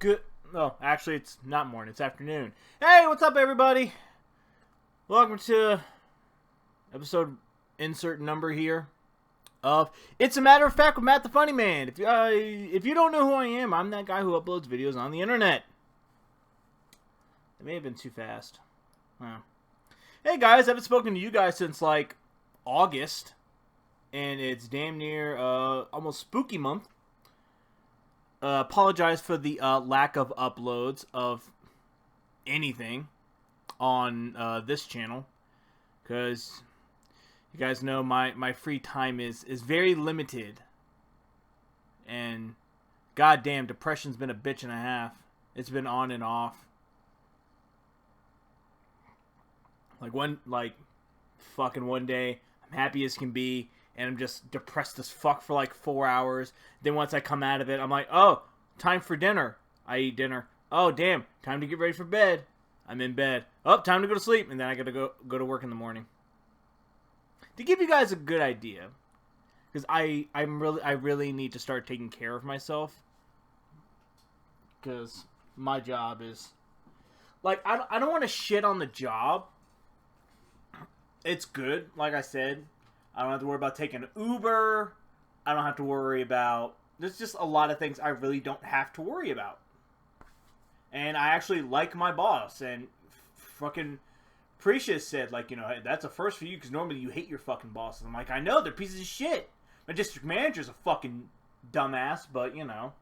Good. No, actually, it's not morning. It's afternoon. Hey, what's up, everybody? Welcome to episode insert number here of It's a Matter of Fact with Matt the Funny Man. If you don't know who I am, I'm that guy who uploads videos on the internet. It may have been too fast. Hey, guys, I haven't spoken to you guys since, like, August. And it's damn near almost spooky month. Apologize for the lack of uploads of anything on this channel, because you guys know my free time is very limited, and goddamn, depression's been a bitch and a half. It's been on and off. Fucking one day I'm happy as can be, and I'm just depressed as fuck for like 4 hours. Then once I come out of it, I'm like, oh, time for dinner. I eat dinner. Oh, damn, time to get ready for bed. I'm in bed. Oh, time to go to sleep. And then I gotta go to work in the morning. To give you guys a good idea, because I really need to start taking care of myself. Because my job is, like, I don't want to shit on the job. It's good, like I said. I don't have to worry about taking an Uber. I don't have to worry about... There's just a lot of things I really don't have to worry about. And I actually like my boss. And fucking Precious said, like, you know, hey, that's a first for you, because normally you hate your fucking bosses. I'm like, I know, they're pieces of shit. My district manager's a fucking dumbass, but, you know.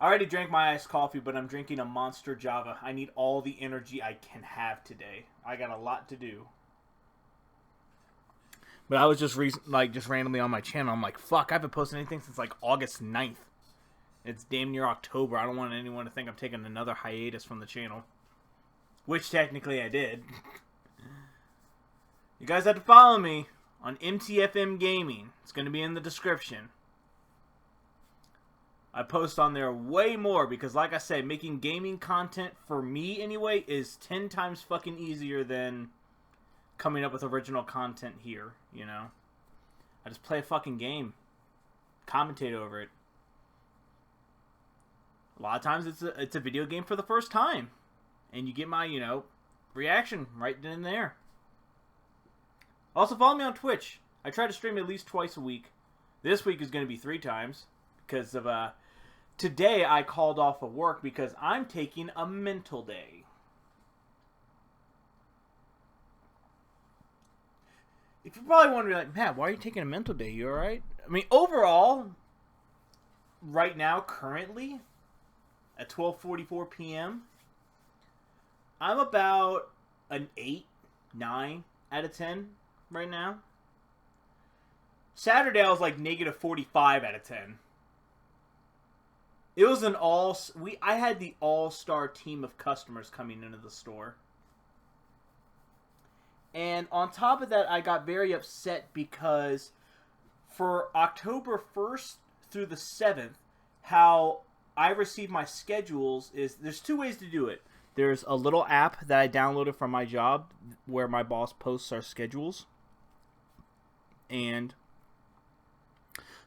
I already drank my iced coffee, but I'm drinking a Monster Java. I need all the energy I can have today. I got a lot to do. But I was just randomly on my channel. I'm like, fuck, I haven't posted anything since like August 9th. It's damn near October. I don't want anyone to think I'm taking another hiatus from the channel. Which technically I did. You guys have to follow me on MTFM Gaming. It's going to be in the description. I post on there way more because, like I said, making gaming content for me anyway is 10 times fucking easier than coming up with original content here, you know. I just play a fucking game, commentate over it. A lot of times it's a video game for the first time, and you get my, you know, reaction right then and there. Also, follow me on Twitch. I try to stream at least twice a week. This week is going to be 3 times because of today I called off of work because I'm taking a mental day. If you're probably wondering, like, Matt, why are you taking a mental day? You alright? I mean, overall, right now, currently, at 12:44 p.m., I'm about an 8, 9 out of 10 right now. Saturday, I was like negative 45 out of 10. It was I had the all-star team of customers coming into the store. And on top of that, I got very upset because for October 1st through the 7th, how I receive my schedules is, there's 2 ways to do it. There's a little app that I downloaded from my job where my boss posts our schedules. And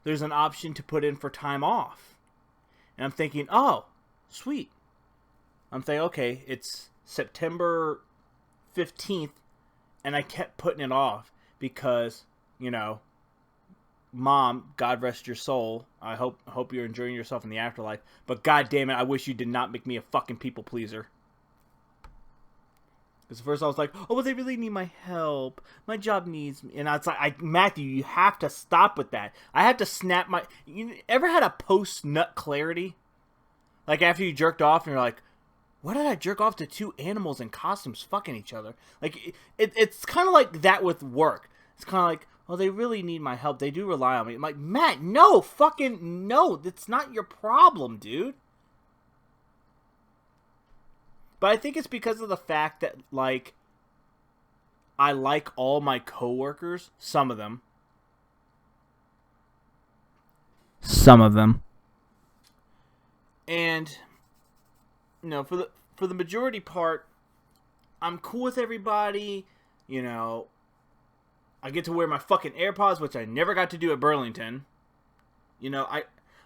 there's an option to put in for time off. And I'm thinking, oh, sweet. I'm thinking, okay, it's September 15th. And I kept putting it off because, you know, Mom, God rest your soul. I hope you're enjoying yourself in the afterlife. But God damn it, I wish you did not make me a fucking people pleaser. Because at first I was like, oh, but they really need my help. My job needs me. And I was like, Matthew, you have to stop with that. I have to snap my... You ever had a post-nut clarity? Like after you jerked off and you're like, why did I jerk off to 2 animals in costumes fucking each other? Like, it's kind of like that with work. It's kind of like, oh, they really need my help. They do rely on me. I'm like, Matt, no, fucking no. That's not your problem, dude. But I think it's because of the fact that, like, I like all my coworkers. Some of them. And... you know, for the majority part, I'm cool with everybody. You know, I get to wear my fucking AirPods, which I never got to do at Burlington. You know,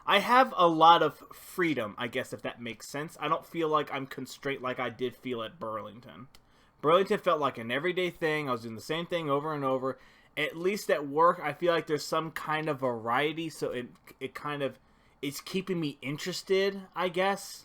I have a lot of freedom, I guess, if that makes sense. I don't feel like I'm constrained like I did feel at Burlington. Burlington felt like an everyday thing. I was doing the same thing over and over. At least at work, I feel like there's some kind of variety, so it kind of it's keeping me interested, I guess.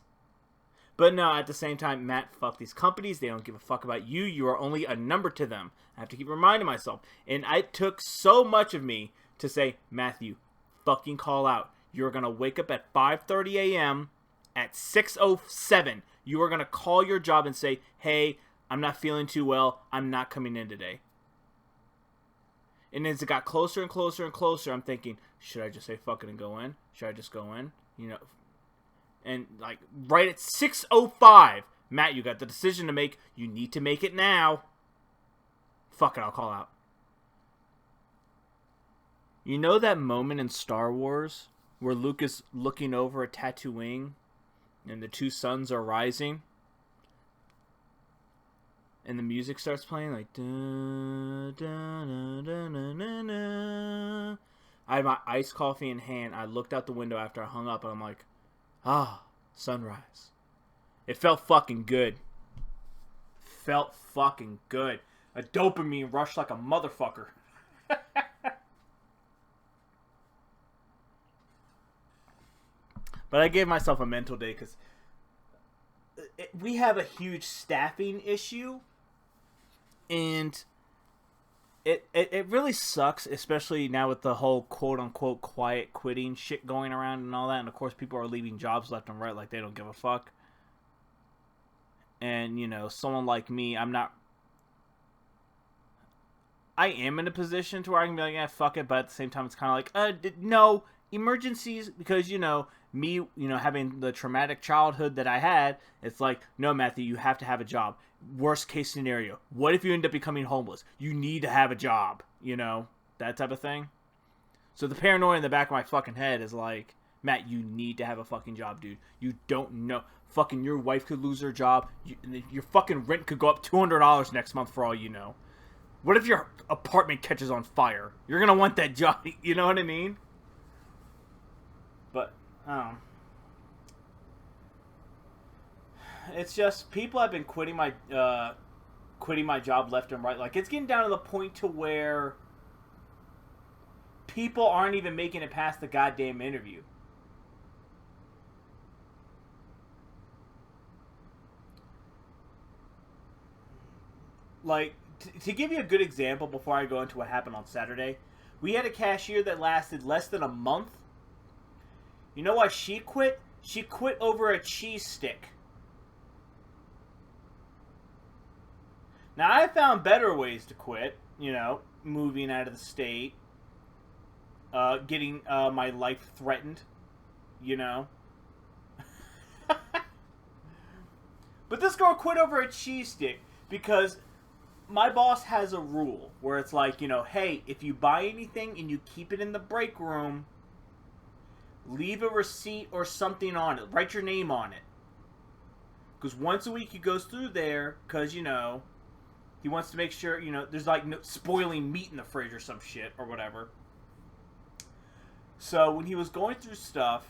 But no, at the same time, Matt, fuck these companies. They don't give a fuck about you. You are only a number to them. I have to keep reminding myself. And it took so much of me to say, Matthew, fucking call out. You're going to wake up at 5:30 a.m. At 6:07, you are going to call your job and say, hey, I'm not feeling too well. I'm not coming in today. And as it got closer and closer and closer, I'm thinking, should I just say fuck it and go in? Should I just go in? You know, and like right at 6:05, Matt, you got the decision to make. You need to make it now. Fuck it, I'll call out. You know that moment in Star Wars where Luke is looking over at Tatooine and the two suns are rising? And the music starts playing like da, da, da, da, da, da, da. I had my iced coffee in hand. I looked out the window after I hung up and I'm like, sunrise. It felt fucking good. Felt fucking good. A dopamine rush like a motherfucker. But I gave myself a mental day because we have a huge staffing issue. And it really sucks, especially now with the whole quote-unquote quiet quitting shit going around and all that. And, of course, people are leaving jobs left and right like they don't give a fuck. And, you know, someone like me, I am in a position to where I can be like, yeah, fuck it. But at the same time, it's kind of like, no, emergencies. Because, you know, me, you know, having the traumatic childhood that I had, it's like, no, Matthew, you have to have a job. Worst case scenario, what if you end up becoming homeless? You need to have a job, you know, that type of thing. So the paranoia in the back of my fucking head is like, Matt, you need to have a fucking job, dude. You don't know. Fucking your wife could lose her job. Your fucking rent could go up $200 next month for all you know. What if your apartment catches on fire? You're going to want that job. You know what I mean? But, it's just people have been quitting my job left and right. Like, it's getting down to the point to where people aren't even making it past the goddamn interview. Like, to give you a good example before I go into what happened on Saturday, we had a cashier that lasted less than a month. You know why she quit? She quit over a cheese stick. Now, I found better ways to quit, you know, moving out of the state, getting my life threatened, you know. But this girl quit over a cheese stick because my boss has a rule where it's like, you know, hey, if you buy anything and you keep it in the break room, leave a receipt or something on it. Write your name on it. Because once a week he goes through there because, you know, he wants to make sure, you know, there's like no spoiling meat in the fridge or some shit or whatever. So when he was going through stuff,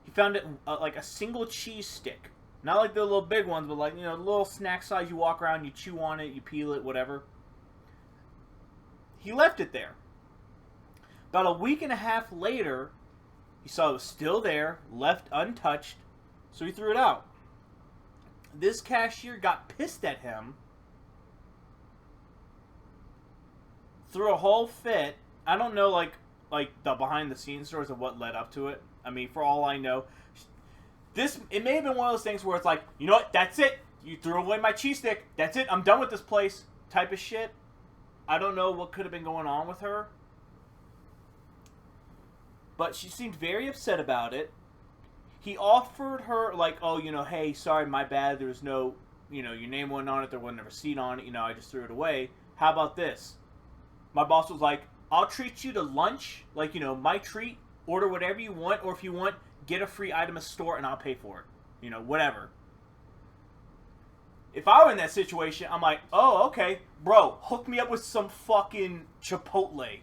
he found it like a single cheese stick. Not like the little big ones, but like, you know, the little snack size you walk around, you chew on it, you peel it, whatever. He left it there. About a week and a half later, he saw it was still there, left untouched, so he threw it out. This cashier got pissed at him, threw a whole fit. I don't know, like the behind-the-scenes stories of what led up to it. I mean, for all I know, it may have been one of those things where it's like, you know what, that's it. You threw away my cheese stick. That's it. I'm done with this place. Type of shit. I don't know what could have been going on with her. But she seemed very upset about it. He offered her, like, oh, you know, hey, sorry, my bad. There was no, you know, your name wasn't on it. There wasn't a receipt on it. You know, I just threw it away. How about this? My boss was like, I'll treat you to lunch. Like, you know, my treat. Order whatever you want. Or if you want, get a free item at the store and I'll pay for it. You know, whatever. If I were in that situation, I'm like, oh, okay. Bro, hook me up with some fucking Chipotle.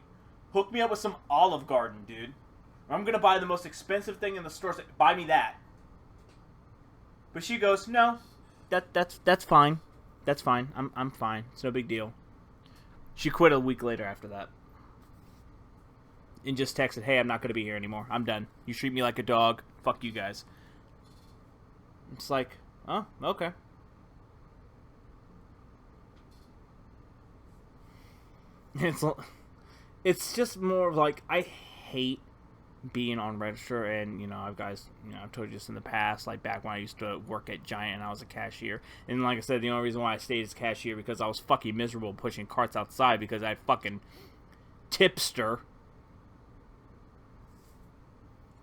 Hook me up with some Olive Garden, dude. I'm going to buy the most expensive thing in the store. Buy me that. But she goes, no, that's fine. That's fine. I'm fine. It's no big deal. She quit a week later after that. And just texted, hey, I'm not going to be here anymore. I'm done. You treat me like a dog. Fuck you guys. It's like, oh, okay. It's just more like, I hate being on register, and I've told you this in the past, like back when I used to work at Giant and I was a cashier, and like I said, the only reason why I stayed as cashier because I was fucking miserable pushing carts outside because I had fucking tipster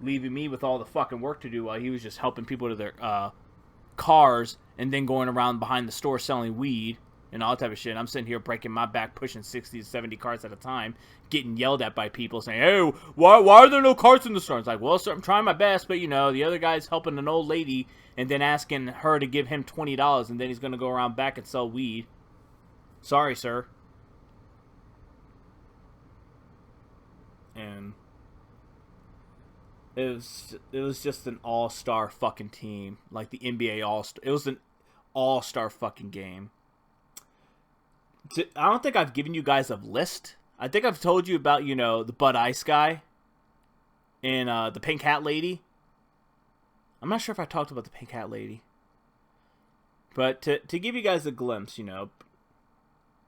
leaving me with all the fucking work to do while he was just helping people to their cars and then going around behind the store selling weed and all type of shit. I'm sitting here breaking my back, pushing 60 to 70 carts at a time, getting yelled at by people saying, hey, why are there no carts in the store? It's like, well, sir, I'm trying my best, but, the other guy's helping an old lady and then asking her to give him $20, and then he's going to go around back and sell weed. Sorry, sir. And it was just an all-star fucking team. Like the NBA All-Star. It was an all-star fucking game. I don't think I've given you guys a list. I think I've told you about, the Bud Ice guy and the Pink Hat Lady. I'm not sure if I talked about the Pink Hat Lady. But to give you guys a glimpse,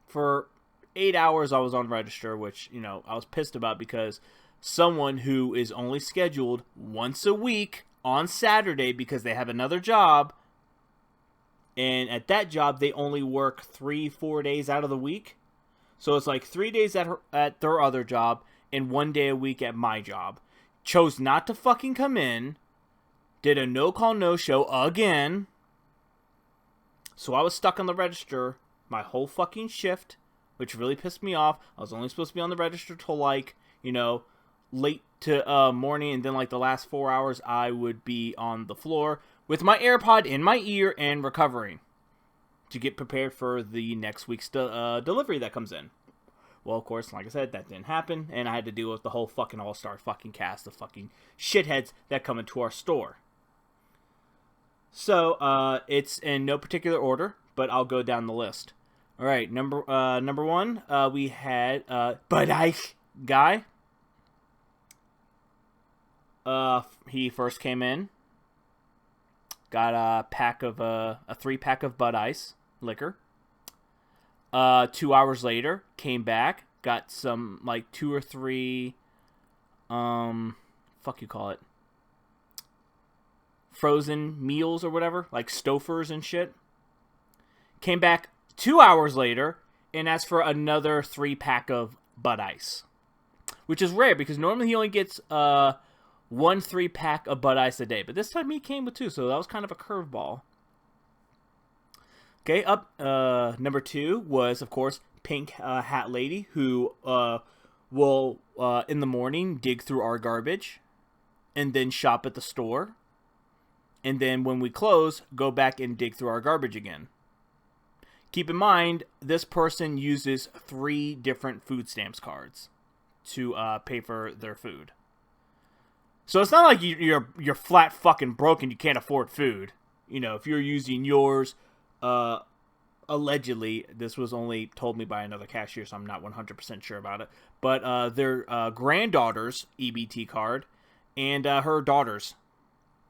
for 8 hours I was on register, which, I was pissed about because someone who is only scheduled once a week on Saturday because they have another job, and at that job, they only work 3-4 days out of the week. So it's like 3 days at their other job and 1 day a week at my job. Chose not to fucking come in. Did a no-call, no-show again. So I was stuck on the register my whole fucking shift, which really pissed me off. I was only supposed to be on the register till late to morning, and then like the last 4 hours I would be on the floor with my AirPod in my ear and recovering to get prepared for the next week's delivery that comes in. Well, of course, like I said, that didn't happen, and I had to deal with the whole fucking all-star fucking cast of fucking shitheads that come into our store. So, it's in no particular order, but I'll go down the list. All right, number one, we had Bud Ice guy. He first came in, got a 3-pack of Bud Ice liquor. 2 hours later, came back, got some, 2 or 3, frozen meals or whatever, like Stouffer's and shit. Came back 2 hours later and asked for another 3-pack of Bud Ice, which is rare because normally he only gets, 1 3-pack of Bud Ice a day, but this time he came with 2, so that was kind of a curveball. Okay, up number 2 was, of course, Pink Hat Lady, who will, in the morning, dig through our garbage and then shop at the store. And then when we close, go back and dig through our garbage again. Keep in mind, this person uses 3 different food stamps cards to pay for their food. So it's not like you're flat fucking broke and you can't afford food. If you're using yours... allegedly, this was only told me by another cashier, so I'm not 100% sure about it, but their granddaughter's EBT card and her daughter's,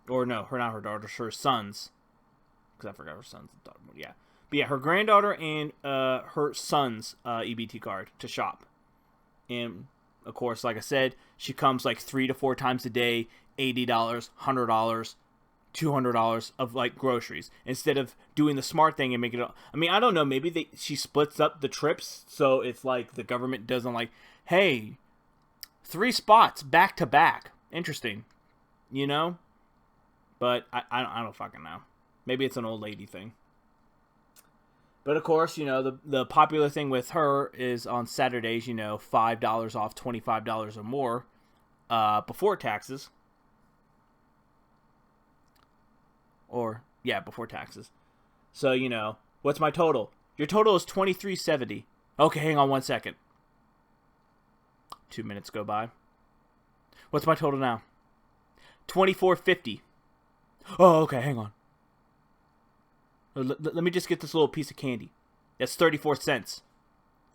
or no, not her daughter's, her son's, because I forgot her son's daughter, yeah. But yeah, her granddaughter and her son's EBT card to shop. And, of course, like I said, she comes 3 to 4 times a day, $80, $100, $200 of groceries, instead of doing the smart thing and making it. I mean, I don't know. Maybe she splits up the trips so it's the government doesn't hey, 3 spots back to back. Interesting, But I don't fucking know. Maybe it's an old lady thing. But of course, the popular thing with her is on Saturdays, $5 off, $25 or more, before taxes. Or, yeah, before taxes. So, what's my total? Your total is $23.70. Okay, hang on 1 second. 2 minutes go by. What's my total now? $24.50. Oh, okay, hang on. Let me just get this little piece of candy. That's 34 cents.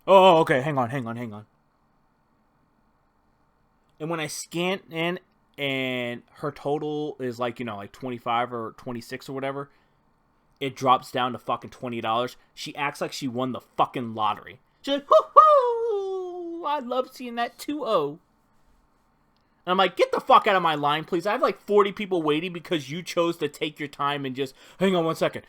Oh, okay, hang on. And when I scan in and her total is like, like 25 or 26 or whatever, it drops down to fucking $20. She acts like she won the fucking lottery. She's like, whoo-hoo! I love seeing that 2-0. And I'm like, get the fuck out of my line, please. I have like 40 people waiting because you chose to take your time and just, hang on one second.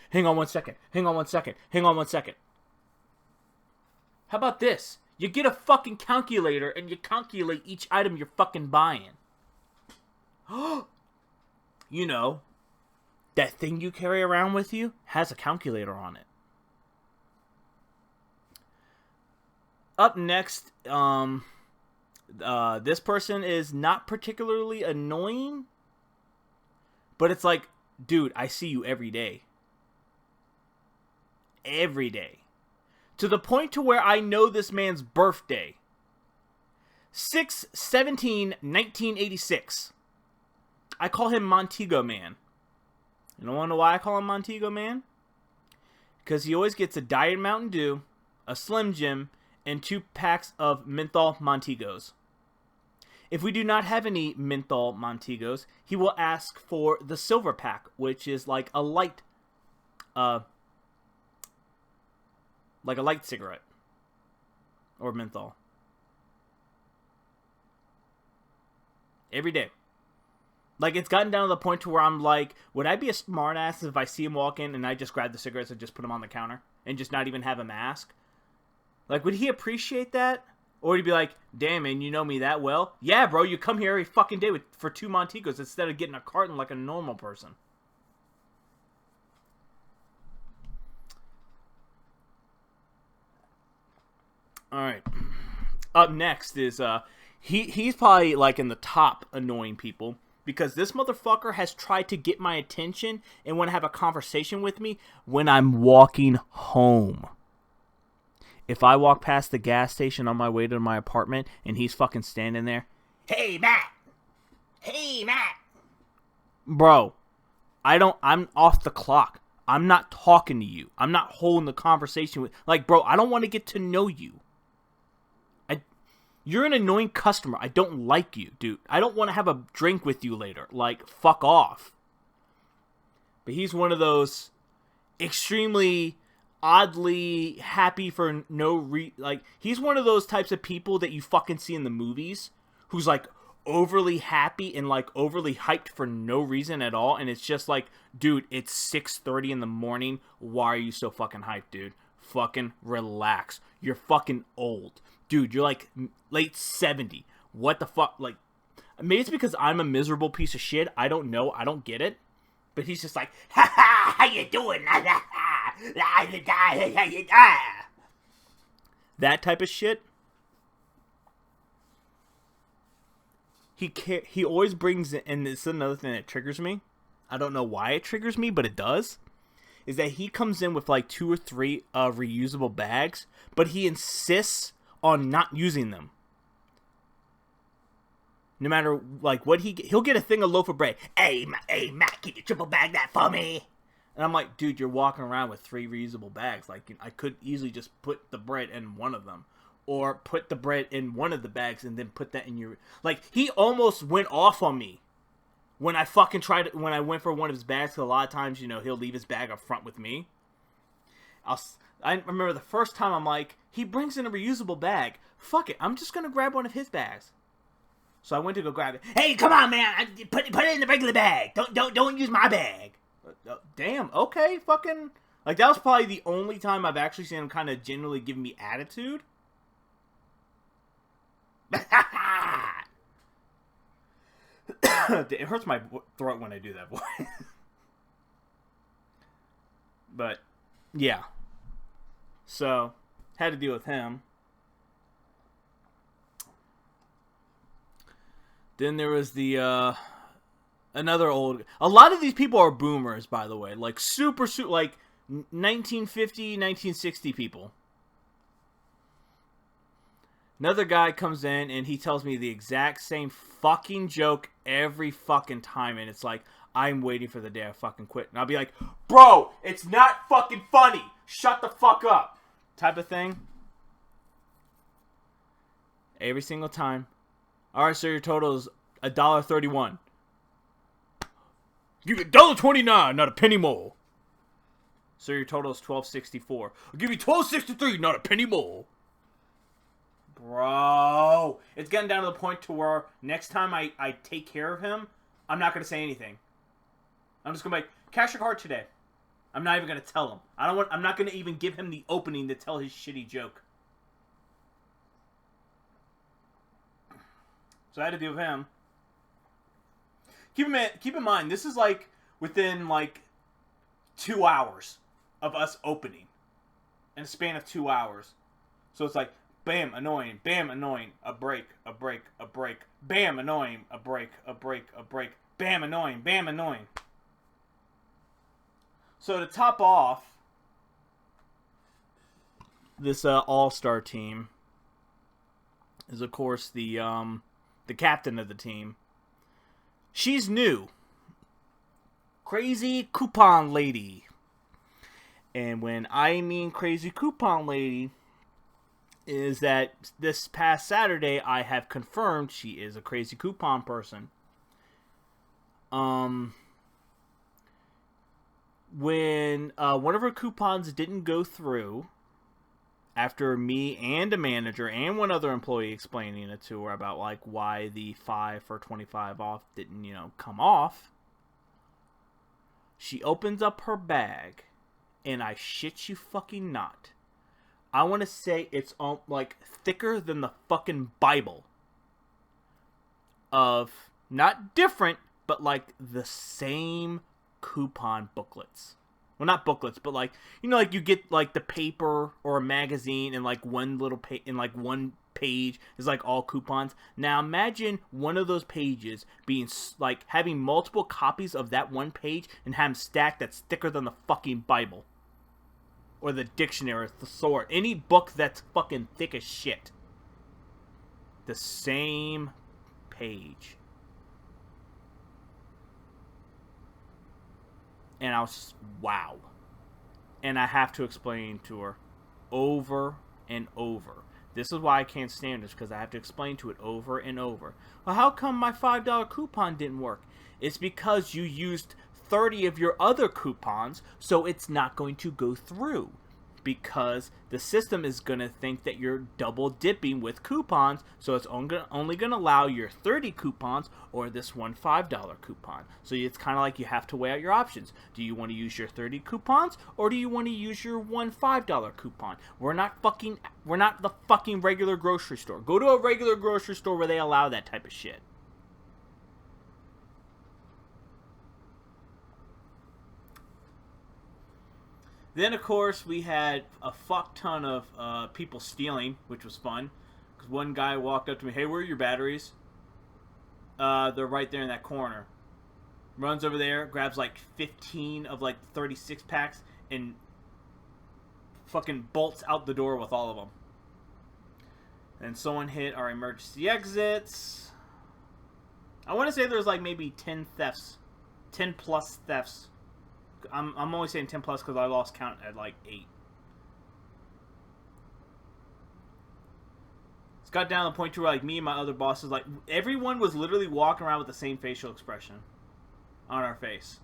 How about this? You get a fucking calculator and you calculate each item you're fucking buying. You know, that thing you carry around with you has a calculator on it. Up next, this person is not particularly annoying, but it's like, dude, I see you every day. Every day. To the point to where I know this man's birthday. 6/17/1986. I call him Montego Man. You don't want to know why I call him Montego Man? Because he always gets a Diet Mountain Dew, a Slim Jim, and 2 packs of menthol Montegos. If we do not have any menthol Montegos, he will ask for the silver pack, which is like a light, cigarette or menthol. Every day. Like, it's gotten down to the point to where I'm like, would I be a smartass if I see him walk in and I just grab the cigarettes and just put them on the counter and just not even have him ask? Like, would he appreciate that? Or would he be like, damn, man, you know me that well? Yeah, bro, you come here every fucking day for 2 Montegos instead of getting a carton like a normal person. Alright. Up next is, he's probably, like, in the top annoying people. Because this motherfucker has tried to get my attention and want to have a conversation with me when I'm walking home. If I walk past the gas station on my way to my apartment and he's fucking standing there, hey, Matt! Bro, I'm off the clock. I'm not talking to you. I'm not holding the conversation with, like, bro, I don't want to get to know you. You're an annoying customer. I don't like you, dude. I don't want to have a drink with you later. Like, fuck off. But he's one of those extremely oddly happy for no like, he's one of those types of people that you fucking see in the movies who's like overly happy and like overly hyped for no reason at all, and it's just like, dude, it's 6:30 in the morning. Why are you so fucking hyped, dude? Fucking relax. You're fucking old. Dude, you're like late 70. What the fuck? Like, maybe it's because I'm a miserable piece of shit. I don't know. I don't get it. But he's just like, ha ha, how you doing? That type of shit. He always brings it, and this is another thing that triggers me. I don't know why it triggers me, but it does. Is that he comes in with like 2 or 3 reusable bags, but he insists on not using them. No matter like what he'll get a thing of loaf of bread. Hey Matt, can you triple bag that for me? And I'm like, dude, you're walking around with 3 reusable bags. Like, I could easily just put the bread in one of them, or put the bread in one of the bags and then put that in your. Like, he almost went off on me when I fucking when I went for one of his bags. Cause a lot of times, he'll leave his bag up front with me. I remember the first time I'm like, he brings in a reusable bag. Fuck it, I'm just gonna grab one of his bags. So I went to go grab it. Hey, come on, man! Put it in the regular bag. Don't use my bag. Damn. Okay. Fucking. Like, that was probably the only time I've actually seen him kind of genuinely give me attitude. It hurts my throat when I do that voice. But yeah. So had to deal with him. Then there was the another old. A lot of these people are boomers, by the way. Like super like 1950, 1960 people. Another guy comes in and he tells me the exact same fucking joke every fucking time. And it's like, I'm waiting for the day I fucking quit. And I'll be like, bro, it's not fucking funny. Shut the fuck up. Type of thing. Every single time. Alright, so your total is $1.31. Give you $1.29, not a penny more. So your total is $12.64. I'll give you $12.63, not a penny more. Bro, it's getting down to the point to where next time I take care of him, I'm not gonna say anything. I'm just gonna be like, cash your card today. I'm not even gonna tell him. I'm not gonna even give him the opening to tell his shitty joke. So I had to deal with him. Keep in mind, this is like within like 2 hours of us opening. In a span of 2 hours. So it's like, bam, annoying, a break, bam, annoying, a break, bam, annoying. So to top off this all-star team is, of course, the captain of the team. She's new. Crazy Coupon Lady. And when I mean Crazy Coupon Lady, is that this past Saturday I have confirmed she is a crazy coupon person. When one of her coupons didn't go through, after me and a manager and one other employee explaining it to her about like why the 5 for 25 off didn't, come off, she opens up her bag, and I shit you fucking not, I want to say it's like thicker than the fucking Bible. Of not different, but like the same coupon booklets. Well, not booklets, but like, like you get like the paper or a magazine and like one little one page is like all coupons. Now imagine one of those pages being like having multiple copies of that one page and have them stacked that's thicker than the fucking Bible. Or the dictionary, or the sword. Any book that's fucking thick as shit. The same page. And I was just, wow. And I have to explain to her over and over. This is why I can't stand this, because I have to explain to it over and over. Well, how come my $5 coupon didn't work? It's because you used 30 of your other coupons, so it's not going to go through. Because the system is going to think that you're double dipping with coupons, so it's only going to allow your 30 coupons or this one $5 coupon. So it's kind of like you have to weigh out your options. Do you want to use your 30 coupons, or do you want to use your one $5 coupon? We're not the fucking regular grocery store. Go to a regular grocery store where they allow that type of shit. Then, of course, we had a fuck ton of people stealing, which was fun. Because one guy walked up to me, hey, where are your batteries? They're right there in that corner. Runs over there, grabs like 15 of like 36 packs, and fucking bolts out the door with all of them. And someone hit our emergency exits. I want to say there's like maybe 10 thefts. 10 plus thefts. I'm only saying 10 plus because I lost count at like 8. It's got down to the point to where like me and my other bosses, like everyone was literally walking around with the same facial expression on our face.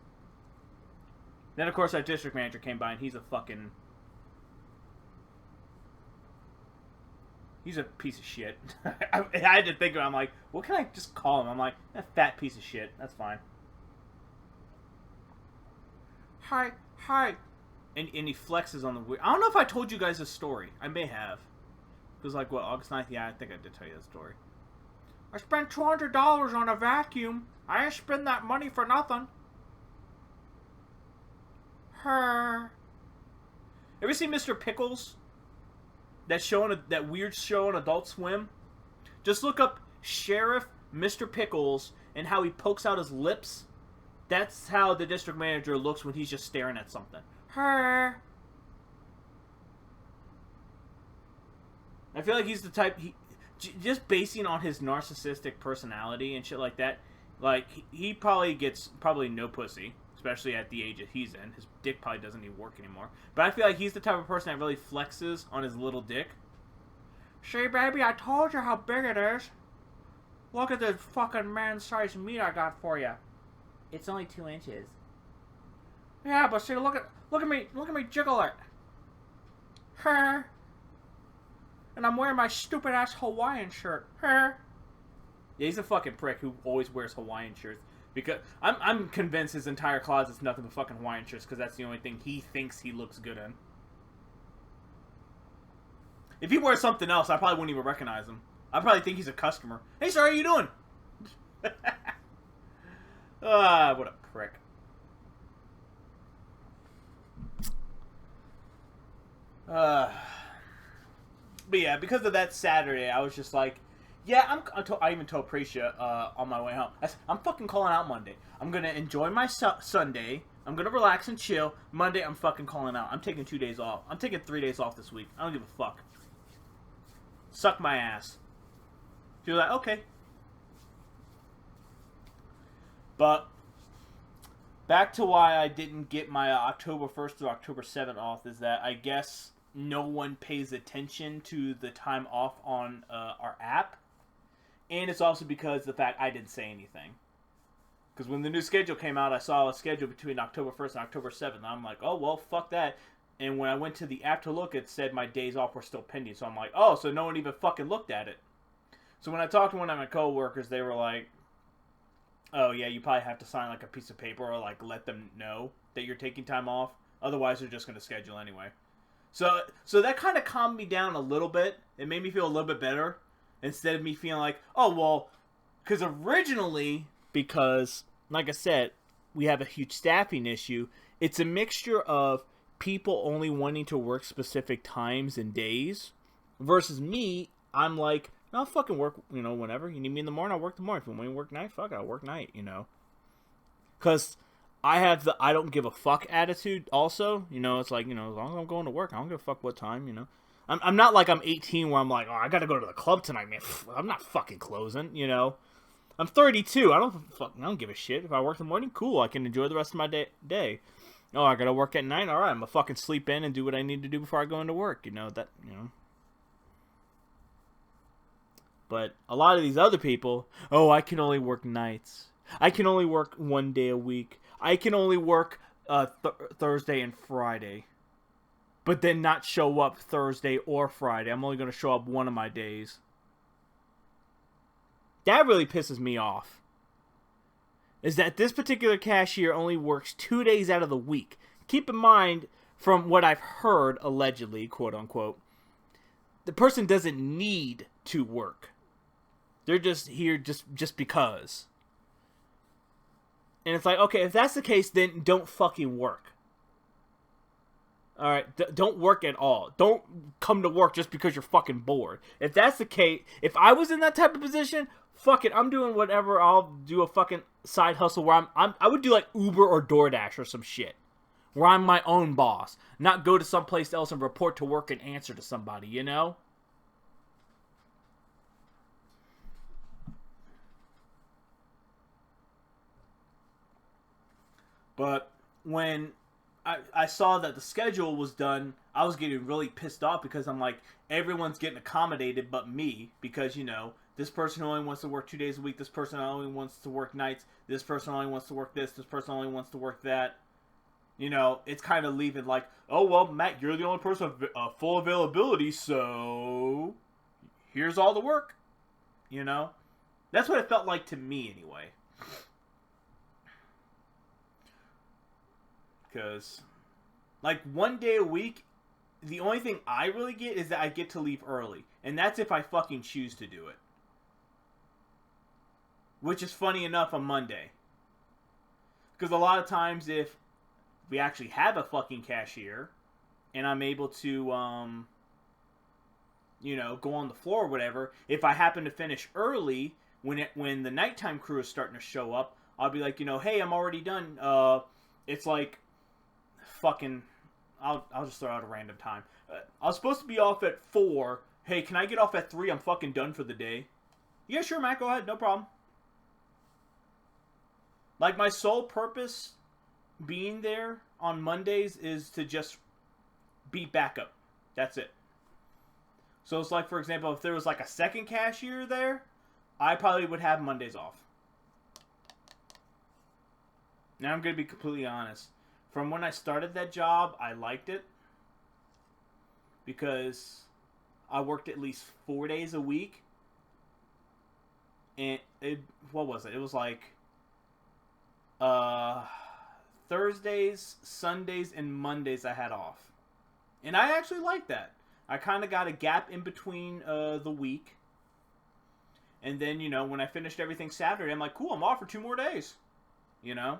Then of course our district manager came by and he's a piece of shit. I had to think about it. I'm like, what can I just call him? I'm like, a fat piece of shit. That's fine. Hi. And he flexes on the weird. I don't know if I told you guys this story. I may have. It was like, what, August 9th? Yeah, I think I did tell you that story. I spent $200 on a vacuum. I didn't spend that money for nothing. Her. Ever seen Mr. Pickles? That weird show on Adult Swim? Just look up Sheriff Mr. Pickles and how he pokes out his lips. That's how the district manager looks when he's just staring at something. Her. I feel like he's the type. just basing on his narcissistic personality and shit like that, like he probably gets no pussy, especially at the age that he's in. His dick probably doesn't even work anymore. But I feel like he's the type of person that really flexes on his little dick. See, baby, I told you how big it is. Look at this fucking man-sized meat I got for you. It's only 2 inches. Yeah, but see, look at me jiggle it. Huh? And I'm wearing my stupid ass Hawaiian shirt. Huh? Yeah, he's a fucking prick who always wears Hawaiian shirts. Because I'm convinced his entire closet's nothing but fucking Hawaiian shirts because that's the only thing he thinks he looks good in. If he wears something else, I probably wouldn't even recognize him. I probably think he's a customer. Hey, sir, how you doing? What a prick. But yeah, because of that Saturday, I was just like, yeah, I even told Precia on my way home, I'm fucking calling out Monday. I'm going to enjoy my Sunday. I'm going to relax and chill. Monday, I'm fucking calling out. I'm taking 2 days off. I'm taking 3 days off this week. I don't give a fuck. Suck my ass. She was like, okay. But back to why I didn't get my October 1st through October 7th off is that I guess no one pays attention to the time off on our app. And it's also because of the fact I didn't say anything. Because when the new schedule came out, I saw a schedule between October 1st and October 7th. And I'm like, oh, well, fuck that. And when I went to the app to look, it said my days off were still pending. So I'm like, oh, so no one even fucking looked at it. So when I talked to one of my coworkers, they were like, oh, yeah, you probably have to sign like a piece of paper or like let them know that you're taking time off. Otherwise, they're just going to schedule anyway. So that kind of calmed me down a little bit. It made me feel a little bit better. Instead of me feeling like, oh, well, because originally, because, like I said, we have a huge staffing issue. It's a mixture of people only wanting to work specific times and days versus me. I'm like, I'll fucking work, whenever. You need me in the morning, I'll work the morning. If you want me to work night, fuck it, I'll work night, Because I have the I don't give a fuck attitude also. It's like, as long as I'm going to work, I don't give a fuck what time, I'm not like I'm 18 where I'm like, oh, I gotta go to the club tonight, man. I'm not fucking closing, I'm 32. I don't give a shit. If I work in the morning, cool. I can enjoy the rest of my day. Oh, I gotta work at night? Alright, I'm gonna fucking sleep in and do what I need to do before I go into work. But a lot of these other people, oh, I can only work nights. I can only work 1 day a week. I can only work Thursday and Friday. But then not show up Thursday or Friday. I'm only going to show up one of my days. That really pisses me off. Is that this particular cashier only works 2 days out of the week. Keep in mind, from what I've heard, allegedly, quote unquote, the person doesn't need to work. They're just here just because. And it's like, okay, if that's the case, then don't fucking work. Alright, don't work at all. Don't come to work just because you're fucking bored. If that's the case, if I was in that type of position, fuck it, I'm doing whatever. I'll do a fucking side hustle where I would do like Uber or DoorDash or some shit. Where I'm my own boss. Not go to someplace else and report to work and answer to somebody, But when I saw that the schedule was done, I was getting really pissed off because I'm like, everyone's getting accommodated but me. Because, this person only wants to work 2 days a week. This person only wants to work nights. This person only wants to work this. This person only wants to work that. It's kind of leaving like, oh, well, Matt, you're the only person with full availability, so here's all the work. That's what it felt like to me anyway. Because, like, 1 day a week, the only thing I really get is that I get to leave early. And that's if I fucking choose to do it. Which is funny enough on Monday. Because a lot of times if we actually have a fucking cashier, and I'm able to, go on the floor or whatever, if I happen to finish early, when the nighttime crew is starting to show up, I'll be like, hey, I'm already done. It's like... fucking, I'll just throw out a random time. I was supposed to be off at 4. Hey, can I get off at 3? I'm fucking done for the day. Yeah, sure, Matt. Go ahead. No problem. Like, my sole purpose being there on Mondays is to just be backup. That's it. So it's like, for example, if there was like a second cashier there, I probably would have Mondays off. Now I'm going to be completely honest. From when I started that job, I liked it. Because I worked at least 4 days a week. And what was it? It was like Thursdays, Sundays, and Mondays I had off. And I actually liked that. I kind of got a gap in between the week. And then, you know, when I finished everything Saturday, I'm like, cool, I'm off for 2 more days. You know?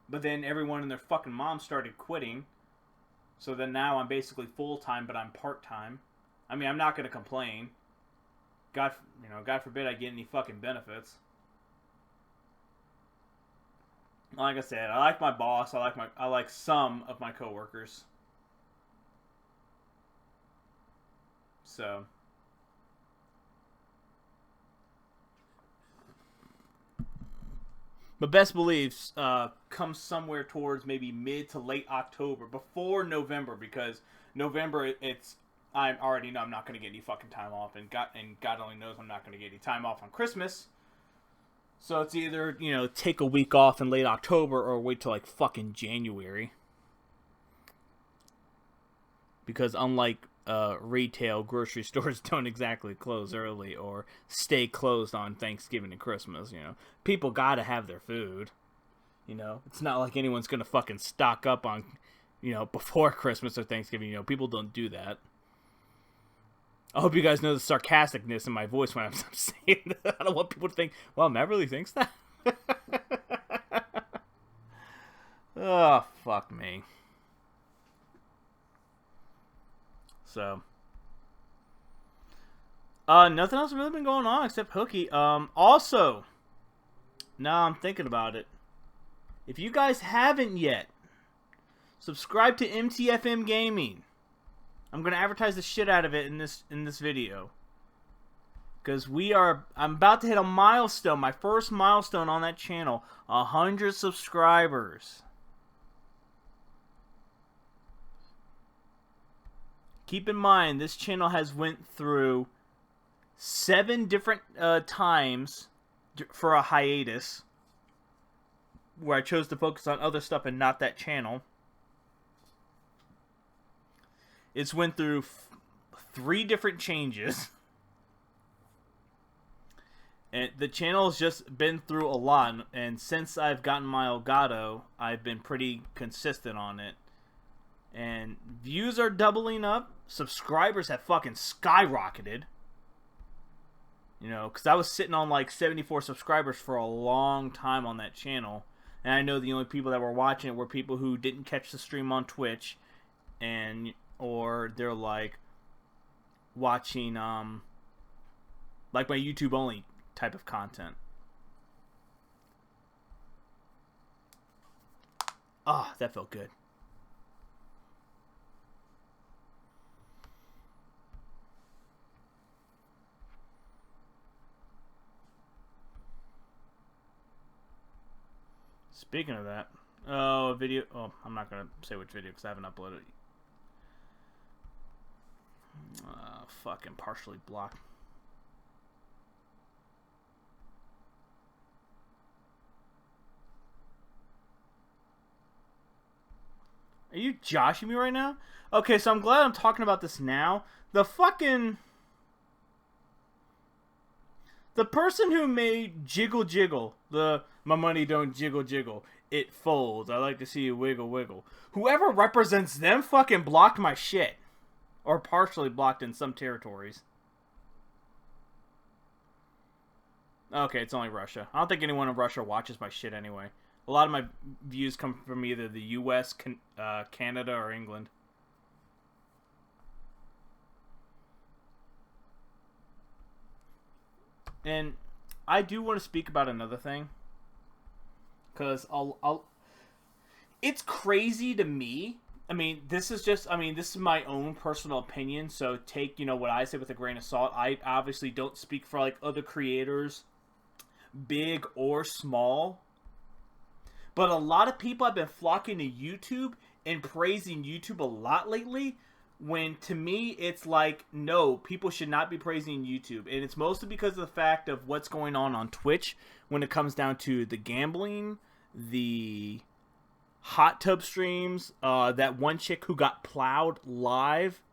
But then everyone and their fucking mom started quitting. So then now I'm basically full-time, but I'm part-time. I mean, I'm not going to complain. God forbid I get any fucking benefits. Like I said, I like my boss. I like some of my coworkers. So, but best believes comes somewhere towards maybe mid to late October, before November, because November I already know I'm not going to get any fucking time off, and God only knows I'm not going to get any time off on Christmas. So it's either, you know, take a week off in late October or wait till like fucking January. Because unlike retail, grocery stores don't exactly close early or stay closed on Thanksgiving and Christmas, you know. People gotta have their food. You know, it's not like anyone's gonna fucking stock up on, you know, before Christmas or Thanksgiving. You know, people don't do that. I hope you guys know the sarcasticness in my voice when I'm saying that. I don't want people to think, well, Matt really thinks that. Oh, fuck me. So, nothing else really been going on except Hooky. Also, now I'm thinking about it. If you guys haven't yet, subscribe to MTFM Gaming. I'm gonna advertise the shit out of it in this video. Because I'm about to hit a milestone, my first milestone on that channel, 100 subscribers. Keep in mind, this channel has went through 7 different times for a hiatus, where I chose to focus on other stuff and not that channel. It's went through 3 different changes. And the channel's just been through a lot. And since I've gotten my Elgato, I've been pretty consistent on it. And views are doubling up. Subscribers have fucking skyrocketed. You know, because I was sitting on like 74 subscribers for a long time on that channel. And I know the only people that were watching it were people who didn't catch the stream on Twitch. Or they're like watching like my YouTube only type of content. Ah, that felt good. Speaking of that, video. Oh, I'm not gonna say which video because I haven't uploaded it. Fucking partially blocked. Are you joshing me right now? Okay, so I'm glad I'm talking about this now. The person who made Jiggle Jiggle, my money don't jiggle jiggle, it folds, I like to see you wiggle wiggle. Whoever represents them fucking blocked my shit. Or partially blocked in some territories. Okay, it's only Russia. I don't think anyone in Russia watches my shit anyway. A lot of my views come from either the US, Canada, or England. And I do want to speak about another thing. Because it's crazy to me I mean, this is my own personal opinion, so take, what I say with a grain of salt. I obviously don't speak for, like, other creators, big or small. But a lot of people have been flocking to YouTube and praising YouTube a lot lately, when to me it's like, no, people should not be praising YouTube. And it's mostly because of the fact of what's going on Twitch when it comes down to the gambling, the hot tub streams, that one chick who got plowed live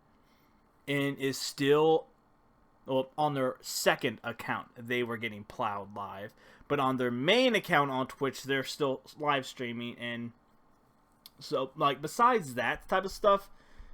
and is still, well, on their second account they were getting plowed live, but on their main account on Twitch they're still live streaming. And so, like, besides that type of stuff,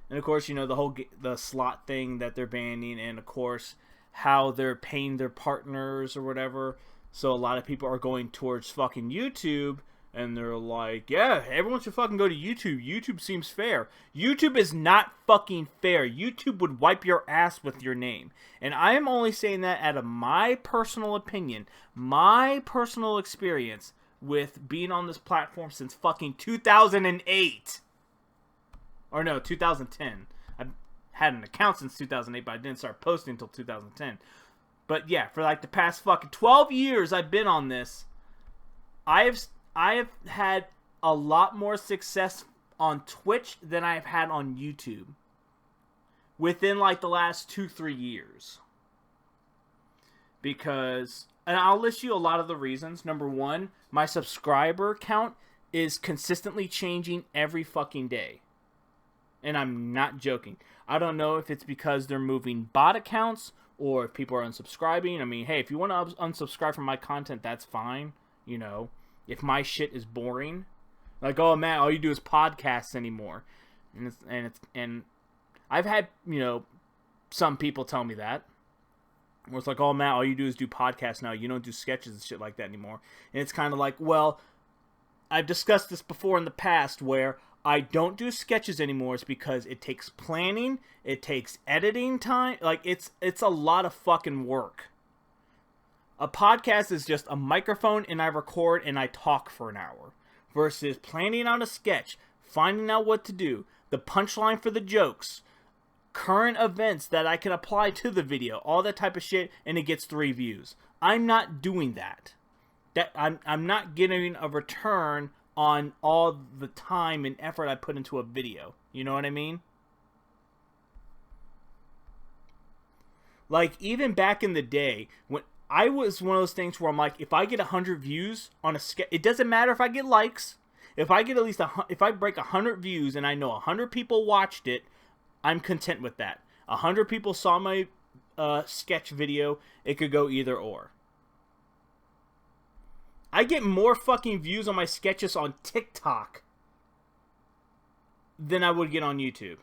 and of course, the whole the slot thing that they're banning, and of course how they're paying their partners or whatever, so a lot of people are going towards fucking YouTube. And they're like, yeah, everyone should fucking go to YouTube. YouTube seems fair. YouTube is not fucking fair. YouTube would wipe your ass with your name. And I am only saying that out of my personal opinion, my personal experience with being on this platform since fucking 2008. Or no, 2010. I've had an account since 2008, but I didn't start posting until 2010. But yeah, for like the past fucking 12 years I've been on this, I have had a lot more success on Twitch than I've had on YouTube within like the last 2-3 years. Because, and I'll list you a lot of the reasons. Number one, my subscriber count is consistently changing every fucking day. And I'm not joking. I don't know if it's because they're moving bot accounts or if people are unsubscribing. I mean, hey, if you want to unsubscribe from my content, that's fine, If my shit is boring, like, oh man, all you do is podcasts anymore, and I've had some people tell me that, where it's like, oh man, all you do is do podcasts now, you don't do sketches and shit like that anymore. And it's kind of like, well, I've discussed this before in the past, where I don't do sketches anymore is because it takes planning, it takes editing time, like it's a lot of fucking work. A podcast is just a microphone and I record and I talk for an hour. Versus planning out a sketch, finding out what to do, the punchline for the jokes, current events that I can apply to the video, all that type of shit, and it gets 3 views. I'm not doing that. I'm not getting a return on all the time and effort I put into a video. You know what I mean? Like, even back in the day, when I was one of those things where I'm like, if I get 100 views on a sketch, it doesn't matter if I get likes. If I get at least if I break 100 views and I know 100 people watched it, I'm content with that. 100 people saw my sketch video. It could go either or. I get more fucking views on my sketches on TikTok than I would get on YouTube.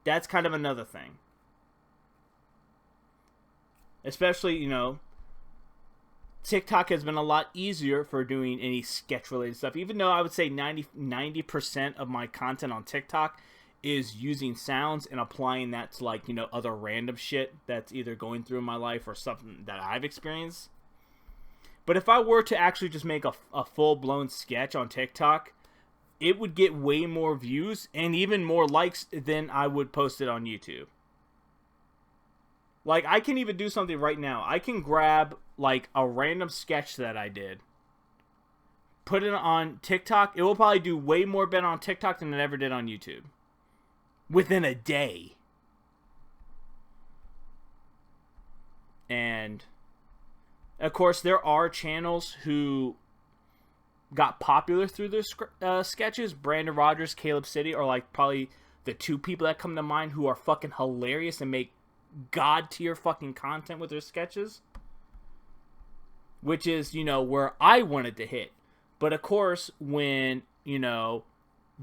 That's kind of another thing. Especially, TikTok has been a lot easier for doing any sketch-related stuff. Even though I would say 90% of my content on TikTok is using sounds and applying that to, like, other random shit that's either going through in my life or something that I've experienced. But if I were to actually just make a full-blown sketch on TikTok, it would get way more views and even more likes than I would post it on YouTube. Like, I can even do something right now. I can grab, like, a random sketch that I did, put it on TikTok. It will probably do way more better on TikTok than it ever did on YouTube. Within a day. And, of course, there are channels who got popular through their sketches. Brandon Rogers, Caleb City are, like, probably the 2 people that come to mind who are fucking hilarious and make god tier fucking content with their sketches, which is where I wanted to hit. But of course, when the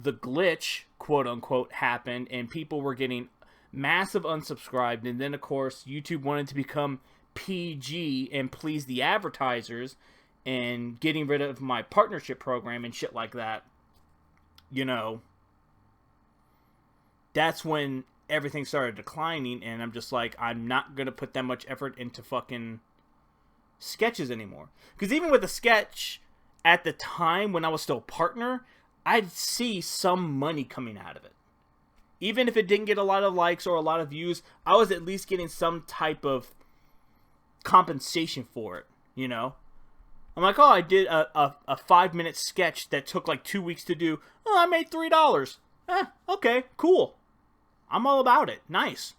glitch, quote unquote, happened and people were getting massive unsubscribed, and then of course YouTube wanted to become PG and please the advertisers and getting rid of my partnership program and shit like that, that's when everything started declining, and I'm just like, I'm not gonna put that much effort into fucking sketches anymore. Because even with a sketch, at the time when I was still partner, I'd see some money coming out of it. Even if it didn't get a lot of likes or a lot of views, I was at least getting some type of compensation for it, you know? I'm like, oh, I did a 5-minute sketch that took like 2 weeks to do. Oh, I made $3. Okay, cool. I'm all about it. Nice.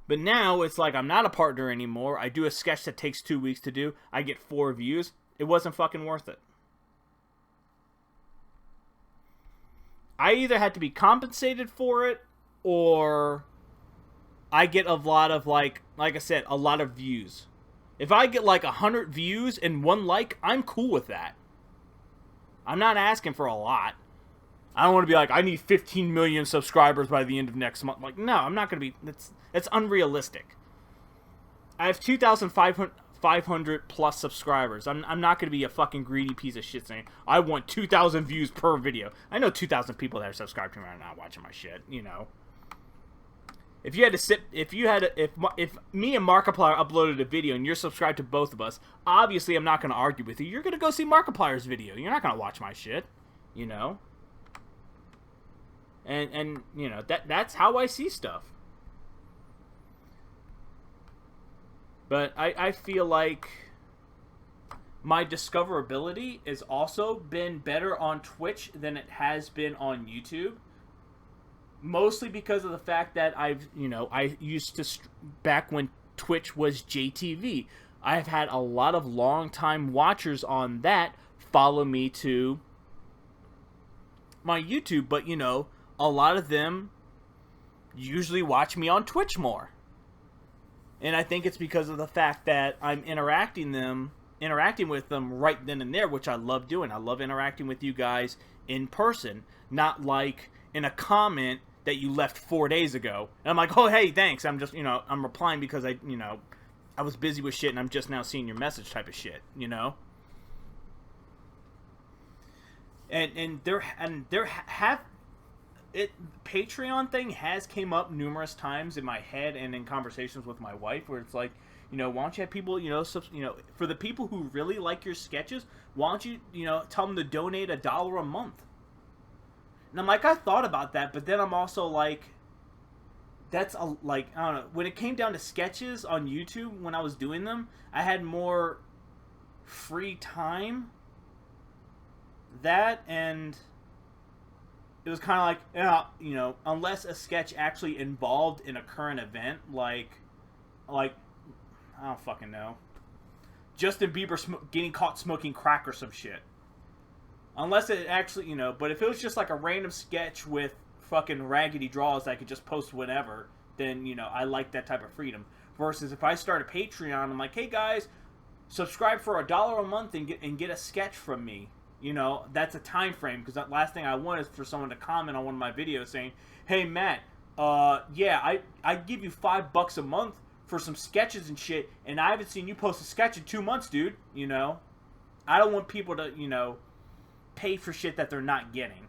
But now it's like I'm not a partner anymore. I do a sketch that takes 2 weeks to do. I get 4 views. It wasn't fucking worth it. I either had to be compensated for it, or I get a lot of, like I said, a lot of views. If I get like 100 views and 1 like, I'm cool with that. I'm not asking for a lot. I don't want to be like, I need 15 million subscribers by the end of next month. Like, no, I'm not going to be... That's unrealistic. I have 2,500 plus subscribers. I'm not going to be a fucking greedy piece of shit saying, I want 2,000 views per video. I know 2,000 people that are subscribed to me are not watching my shit, you know. If me and Markiplier uploaded a video and you're subscribed to both of us, obviously I'm not going to argue with you. You're going to go see Markiplier's video. You're not going to watch my shit, you know. And you know, that's how I see stuff. But I feel like my discoverability has also been better on Twitch than it has been on YouTube. Mostly because of the fact that I used to, back when Twitch was JTV, I've had a lot of long-time watchers on that follow me to my YouTube, but, you know, a lot of them usually watch me on Twitch more. And I think it's because of the fact that I'm interacting with them right then and there, which I love doing. I love interacting with you guys in person, not like in a comment that you left 4 days ago. And I'm like, oh, hey, thanks. I'm just, I'm replying because I was busy with shit and I'm just now seeing your message type of shit, you know? Patreon thing has came up numerous times in my head and in conversations with my wife where it's like, why don't you have people, for the people who really like your sketches, why don't you, tell them to donate $1 a month? And I'm like, I thought about that, but then I'm also like, I don't know, when it came down to sketches on YouTube, when I was doing them, I had more free time. That, and it was kind of like, unless a sketch actually involved in a current event, like, I don't fucking know. Justin Bieber getting caught smoking crack or some shit. Unless it actually, but if it was just like a random sketch with fucking raggedy draws that I could just post whenever, then, I like that type of freedom. Versus if I start a Patreon, I'm like, hey guys, subscribe for $1 a month and get a sketch from me. That's a time frame, because that last thing I want is for someone to comment on one of my videos saying, hey Matt, yeah, I give you $5 a month for some sketches and shit, and I haven't seen you post a sketch in 2 months, dude. I don't want people to, pay for shit that they're not getting.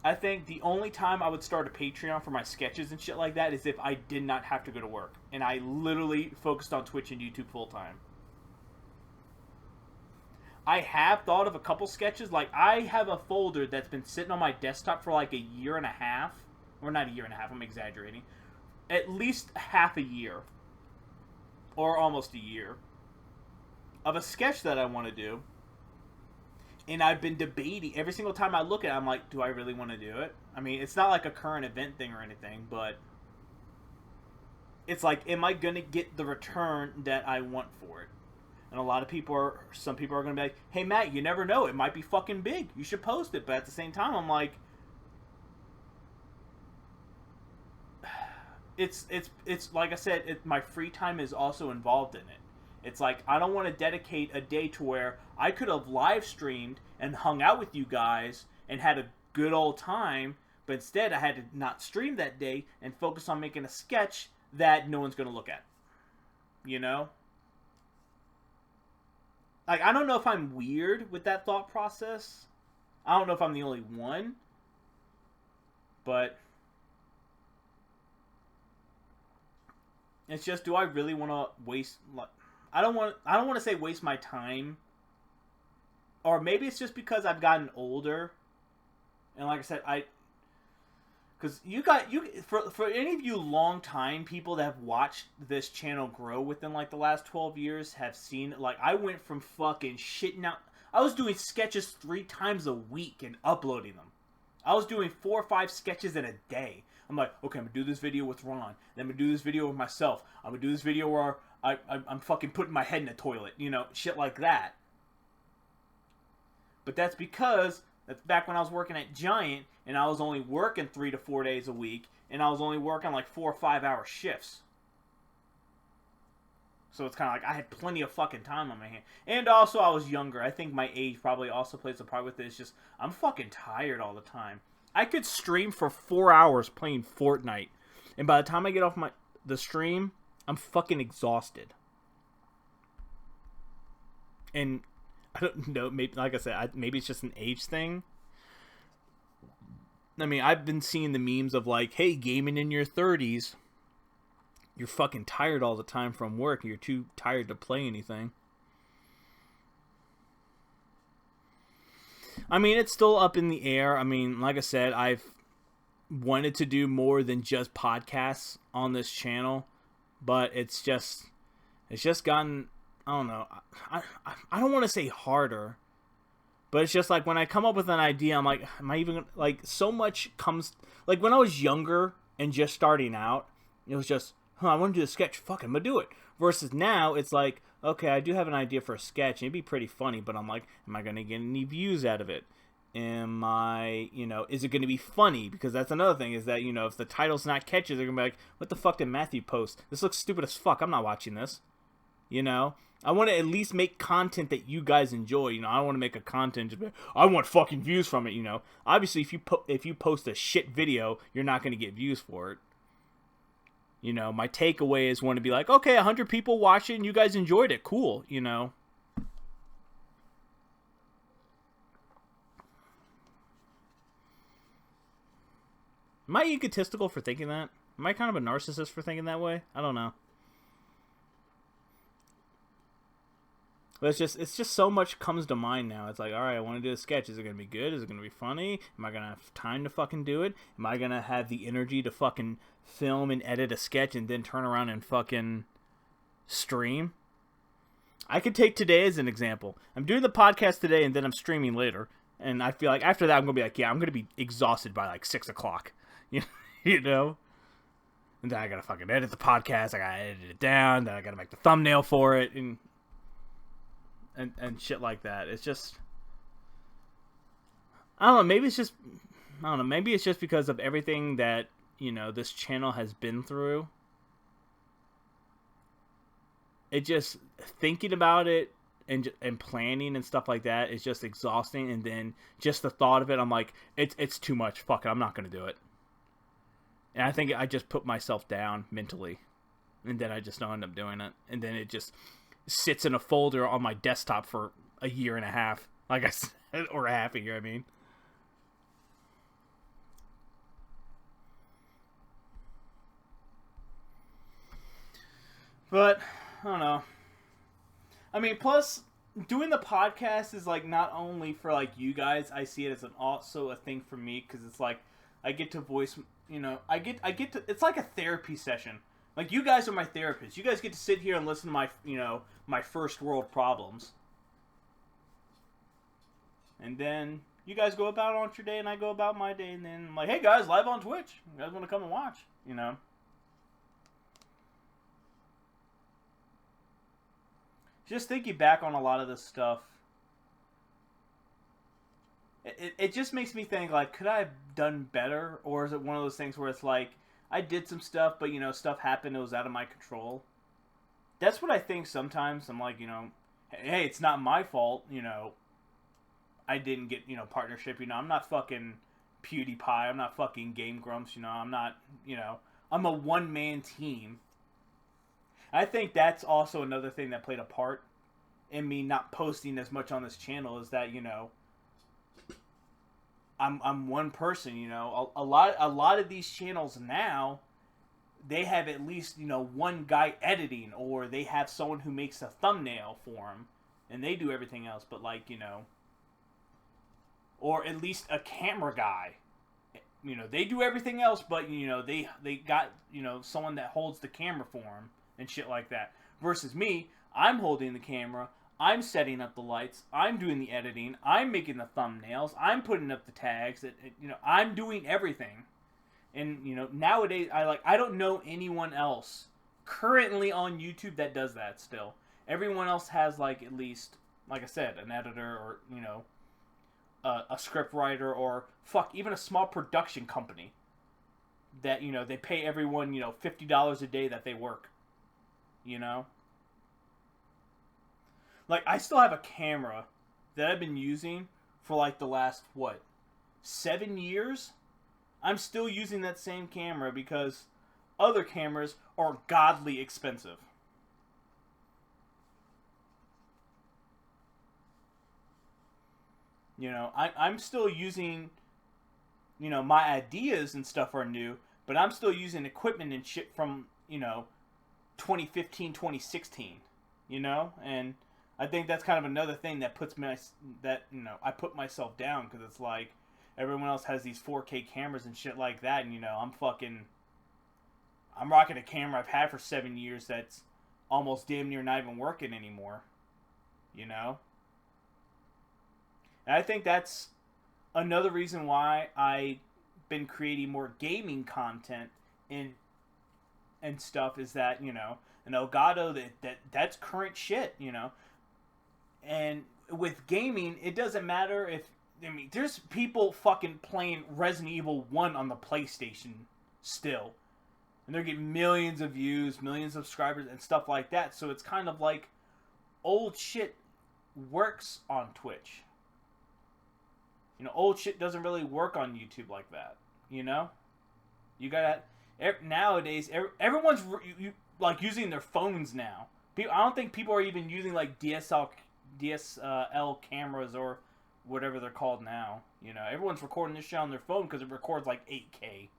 I think the only time I would start a Patreon for my sketches and shit like that is if I did not have to go to work, and I literally focused on Twitch and YouTube full time. I have thought of a couple sketches. Like, I have a folder that's been sitting on my desktop for like a year and a half. Or not a year and a half, I'm exaggerating. At least half a year. Or almost a year. Of a sketch that I want to do. And I've been debating. Every single time I look at it, I'm like, do I really want to do it? I mean, it's not like a current event thing or anything, but it's like, am I going to get the return that I want for it? And some people are going to be like, hey Matt, you never know, it might be fucking big, you should post it. But at the same time, I'm like, it's like I said, my free time is also involved in it. It's like, I don't want to dedicate a day to where I could have live streamed and hung out with you guys and had a good old time, but instead I had to not stream that day and focus on making a sketch that no one's going to look at. Like, I don't know if I'm weird with that thought process. I don't know if I'm the only one. But it's just, do I really want to waste... I don't want to say waste my time or maybe it's just because I've gotten older, and like I said, because for any of you long time people that have watched this channel grow within like the last 12 years have seen, like, I went from fucking shitting out. I was doing sketches 3 times a week and uploading them. I was doing 4 or 5 sketches in a day. I'm like, okay, I'm gonna do this video with Ron. Then I'm gonna do this video with myself. I'm gonna do this video where I'm fucking putting my head in the toilet. You know, shit like that. But that's because that's back when I was working at Giant and I was only working 3 to 4 days a week and I was only working like 4 or 5 hour shifts. So it's kind of like I had plenty of fucking time on my hand. And also I was younger. I think my age probably also plays a part with it. It's just I'm fucking tired all the time. I could stream for 4 hours playing Fortnite, and by the time I get off the stream, I'm fucking exhausted. And I don't know, maybe, like I said, maybe it's just an age thing. I mean, I've been seeing the memes of like, hey, gaming in your 30s, you're fucking tired all the time from work, you're too tired to play anything. I mean, it's still up in the air. I mean, like I said, I've wanted to do more than just podcasts on this channel, but it's just gotten, I don't know, I don't want to say harder, but it's just like when I come up with an idea, I'm like, am I even, like, so much comes, like when I was younger and just starting out, it was just, I want to do a sketch, fuck it, I'm gonna do it. Versus now, it's like, okay, I do have an idea for a sketch, and it'd be pretty funny, but I'm like, am I gonna get any views out of it? Am I, is it gonna be funny? Because that's another thing, is that, if the title's not catchy, they're gonna be like, what the fuck did Matthew post? This looks stupid as fuck, I'm not watching this. I want to at least make content that you guys enjoy. I don't want to make a content just be, I want fucking views from it. Obviously, if you post a shit video, you're not going to get views for it. My takeaway is want to be like, okay, 100 people watched it and you guys enjoyed it. Cool. Am I egotistical for thinking that? Am I kind of a narcissist for thinking that way? I don't know. But it's just so much comes to mind now. It's like, all right, I want to do a sketch. Is it going to be good? Is it going to be funny? Am I going to have time to fucking do it? Am I going to have the energy to fucking film and edit a sketch and then turn around and fucking stream? I could take today as an example. I'm doing the podcast today and then I'm streaming later. And I feel like after that, I'm going to be like, yeah, I'm going to be exhausted by like 6 o'clock. You know? And then I got to fucking edit the podcast. I got to edit it down. Then I got to make the thumbnail for it. And shit like that. It's just, I don't know, maybe it's just because of everything that, this channel has been through. It just, thinking about it and planning and stuff like that is just exhausting, and then just the thought of it, I'm like, it's too much, fuck it, I'm not gonna do it. And I think I just put myself down mentally, and then I just don't end up doing it, and then it just sits in a folder on my desktop for a year and a half, like I said, or a half a year, I mean. But, I don't know. I mean, plus, doing the podcast is, like, not only for, like, you guys, I see it as also a thing for me, because it's like, I get to voice, I get to, it's like a therapy session. Like, you guys are my therapists. You guys get to sit here and listen to my, my first world problems. And then you guys go about on your day, and I go about my day, and then I'm like, hey guys, live on Twitch. You guys want to come and watch? Just thinking back on a lot of this stuff, it just makes me think, like, could I have done better? Or is it one of those things where it's like, I did some stuff, but, stuff happened, it was out of my control. That's what I think sometimes. I'm like, hey, it's not my fault, I didn't get, partnership, I'm not fucking PewDiePie, I'm not fucking Game Grumps, I'm not, I'm a one-man team. I think that's also another thing that played a part in me not posting as much on this channel, is that, I'm one person, a lot of these channels now, they have at least, one guy editing, or they have someone who makes a thumbnail for them, and they do everything else. But, like, or at least a camera guy. You know, they do everything else, but, you know, they got, you know, someone that holds the camera for them and shit like that. Versus me, I'm holding the camera, I'm setting up the lights, I'm doing the editing, I'm making the thumbnails, I'm putting up the tags, you know, I'm doing everything. And, you know, nowadays, I don't know anyone else currently on YouTube that does that still. Everyone else has, like, at least, like I said, an editor or, you know, a script writer or, fuck, even a small production company that, you know, they pay everyone, you know, $50 a day that they work. You know? Like, I still have a camera that I've been using for, like, the last, 7 years? I'm still using that same camera because other cameras are godly expensive. You know, I'm still using, you know, my ideas and stuff are new, but I'm still using equipment and shit from, you know, 2015, 2016, you know? And I think that's kind of another thing that you know, I put myself down, because it's like, everyone else has these 4K cameras and shit like that, and, you know, I'm rocking a camera I've had for 7 years that's almost damn near not even working anymore, you know? And I think that's another reason why I've been creating more gaming content and stuff, is that, you know, an Elgato, that's current shit, you know? And with gaming, it doesn't matter if, I mean, there's people fucking playing Resident Evil 1 on the PlayStation still. And they're getting millions of views, millions of subscribers, and stuff like that. So it's kind of like old shit works on Twitch. You know, old shit doesn't really work on YouTube like that. You know? You gotta... Nowadays, everyone's like using their phones now. I don't think people are even using like DSL cameras or whatever they're called now. You know, everyone's recording this shit on their phone because it records like 8K.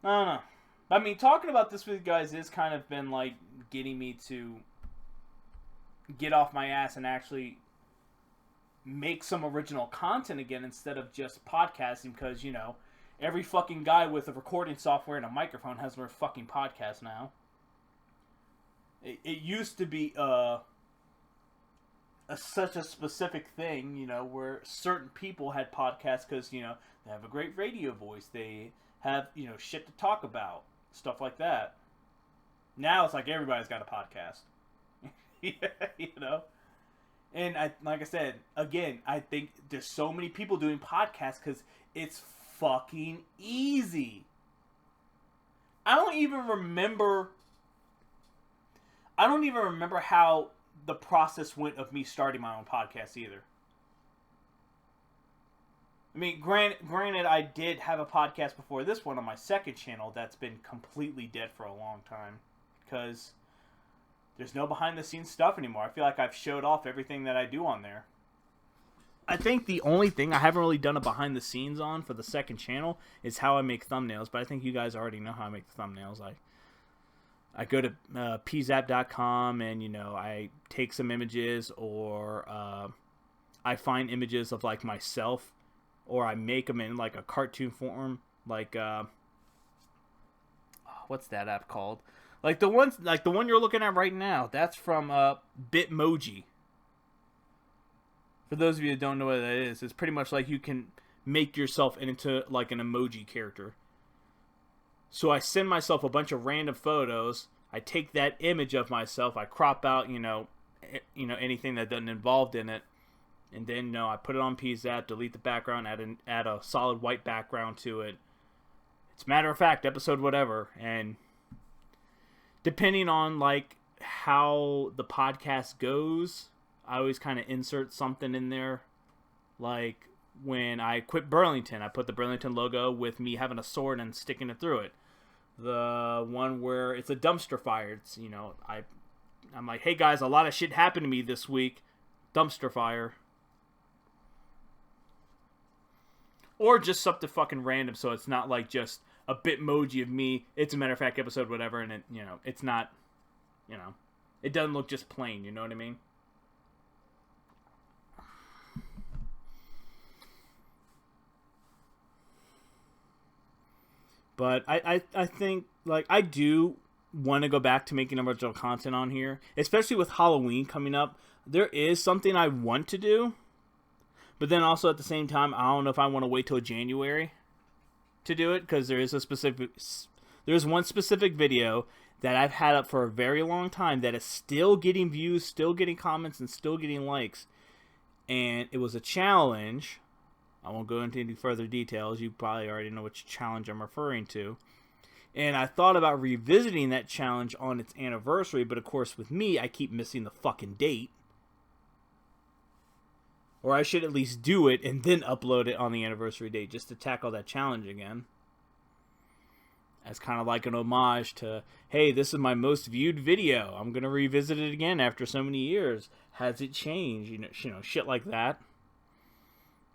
I don't know. I mean, talking about this with you guys has kind of been like getting me to get off my ass and actually make some original content again instead of just podcasting, because, you know, every fucking guy with a recording software and a microphone has their fucking podcast now. It used to be such a specific thing, you know, where certain people had podcasts because, you know, they have a great radio voice, they have, you know, shit to talk about, stuff like that. Now it's like everybody's got a podcast. You know? And like I said, again, I think there's so many people doing podcasts because it's fucking easy. I don't even remember how the process went of me starting my own podcast either. I mean, granted, I did have a podcast before this one on my second channel that's been completely dead for a long time, because there's no behind-the-scenes stuff anymore. I feel like I've showed off everything that I do on there. I think the only thing I haven't really done a behind-the-scenes on for the second channel is how I make thumbnails, but I think you guys already know how I make the thumbnails. I go to pzap.com and, you know, I take some images, or I find images of, like, myself, or I make them in, like, a cartoon form, like, what's that app called? Like the one you're looking at right now, that's from Bitmoji. For those of you that don't know what that is, it's pretty much like you can make yourself into like an emoji character. So I send myself a bunch of random photos. I take that image of myself, I crop out, you know, anything that doesn't involve in it, and then, you know, I put it on PZAP, delete the background, add a solid white background to it. It's matter of fact, episode whatever, and depending on, like, how the podcast goes, I always kind of insert something in there. Like, when I quit Burlington, I put the Burlington logo with me having a sword and sticking it through it. The one where it's a dumpster fire, it's, you know, I'm like, hey guys, a lot of shit happened to me this week. Dumpster fire. Or just something fucking random, so it's not like just a Bitmoji of me, it's a matter of fact episode, whatever, and it, you know, it's not, you know, It doesn't look just plain, you know what I mean? But I think, like, I do want to go back to making original content on here, especially with Halloween coming up. There is something I want to do, but then also at the same time, I don't know if I want to wait till January to do it, because there's one specific video that I've had up for a very long time that is still getting views, still getting comments, and still getting likes. And it was a challenge. I won't go into any further details. You probably already know which challenge I'm referring to. And I thought about revisiting that challenge on its anniversary, but of course with me, I keep missing the fucking date. Or I should at least do it and then upload it on the anniversary date just to tackle that challenge again. As kind of like an homage to, hey, this is my most viewed video. I'm going to revisit it again after so many years. Has it changed? You know, shit like that.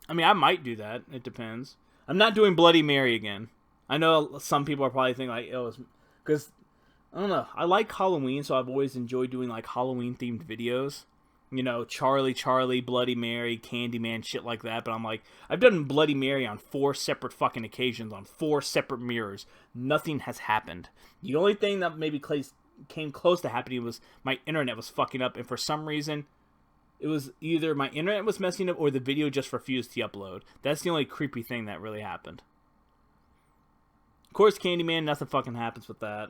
I mean, I might do that. It depends. I'm not doing Bloody Mary again. I know some people are probably thinking, like, oh, because, I don't know. I like Halloween, so I've always enjoyed doing, like, Halloween-themed videos. You know, Charlie, Bloody Mary, Candyman, shit like that. But I'm like, I've done Bloody Mary on 4 separate fucking occasions, on 4 separate mirrors. Nothing has happened. The only thing that maybe came close to happening was my internet was fucking up, and for some reason, it was either my internet was messing up or the video just refused to upload. That's the only creepy thing that really happened. Of course, Candyman, nothing fucking happens with that.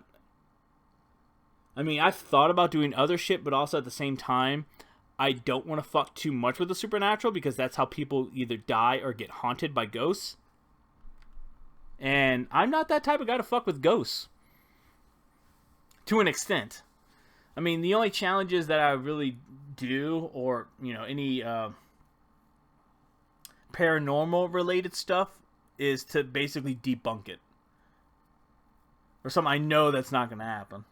I mean, I've thought about doing other shit, but also at the same time, I don't want to fuck too much with the supernatural, because that's how people either die or get haunted by ghosts. And I'm not that type of guy to fuck with ghosts. To an extent. I mean, the only challenges that I really do, or, you know, any paranormal related stuff, is to basically debunk it. Or something I know that's not going to happen.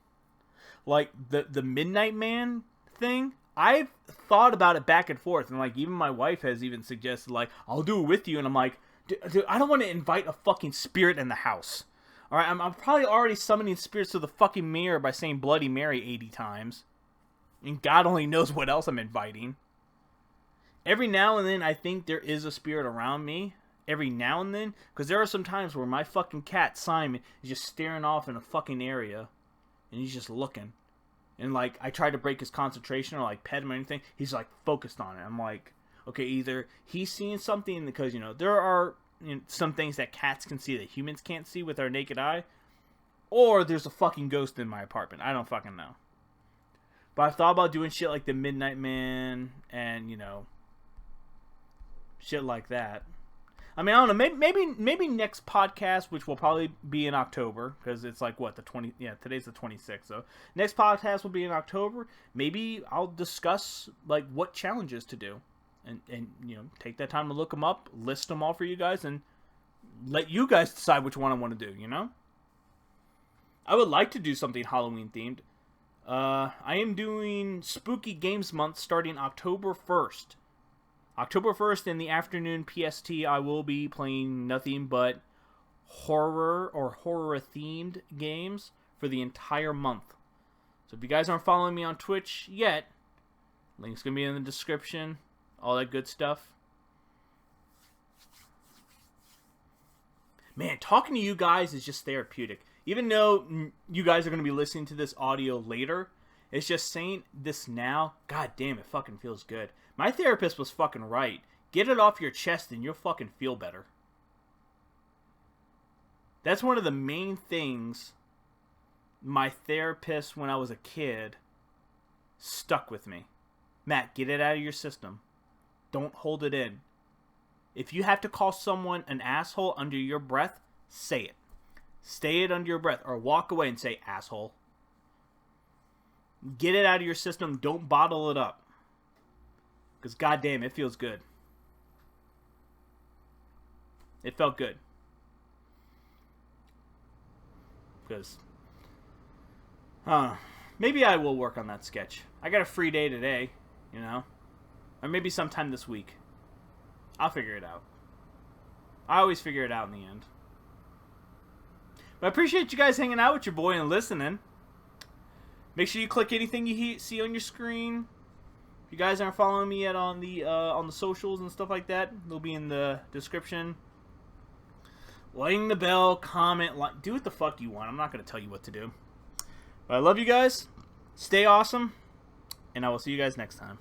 Like, the Midnight Man thing, I've thought about it back and forth, and, like, even my wife has even suggested, like, I'll do it with you, and I'm like, dude, I don't want to invite a fucking spirit in the house. Alright, I'm probably already summoning spirits to the fucking mirror by saying Bloody Mary 80 times. And God only knows what else I'm inviting. Every now and then, I think there is a spirit around me. Every now and then. Because there are some times where my fucking cat, Simon, is just staring off in a fucking area. And he's just looking. And, like, I try to break his concentration or, like, pet him or anything. He's, like, focused on it. I'm like, okay, either he's seeing something because, you know, there are some things that cats can see that humans can't see with our naked eye. Or there's a fucking ghost in my apartment. I don't fucking know. But I've thought about doing shit like the Midnight Man and, you know, shit like that. I mean, I don't know. Maybe next podcast, which will probably be in October, because it's like, what, the 20... Yeah, today's the 26th, so next podcast will be in October. Maybe I'll discuss, like, what challenges to do. And you know, take that time to look them up, list them all for you guys, and let you guys decide which one I want to do, you know? I would like to do something Halloween-themed. I am doing Spooky Games Month starting October 1st. October 1st in the afternoon PST, I will be playing nothing but horror or horror-themed games for the entire month. So if you guys aren't following me on Twitch yet, link's going to be in the description, all that good stuff. Man, talking to you guys is just therapeutic. Even though you guys are going to be listening to this audio later, it's just saying this now, god damn, it fucking feels good. My therapist was fucking right. Get it off your chest and you'll fucking feel better. That's one of the main things my therapist when I was a kid stuck with me. Matt, get it out of your system. Don't hold it in. If you have to call someone an asshole under your breath, say it. Say it under your breath or walk away and say asshole. Get it out of your system. Don't bottle it up. Because goddamn, it feels good. It felt good. Because, maybe I will work on that sketch. I got a free day today, you know? Or maybe sometime this week. I'll figure it out. I always figure it out in the end. But I appreciate you guys hanging out with your boy and listening. Make sure you click anything you see on your screen. If you guys aren't following me yet on the socials and stuff like that, they'll be in the description. Ring the bell, comment, like, do what the fuck you want. I'm not gonna tell you what to do. But I love you guys. Stay awesome, and I will see you guys next time.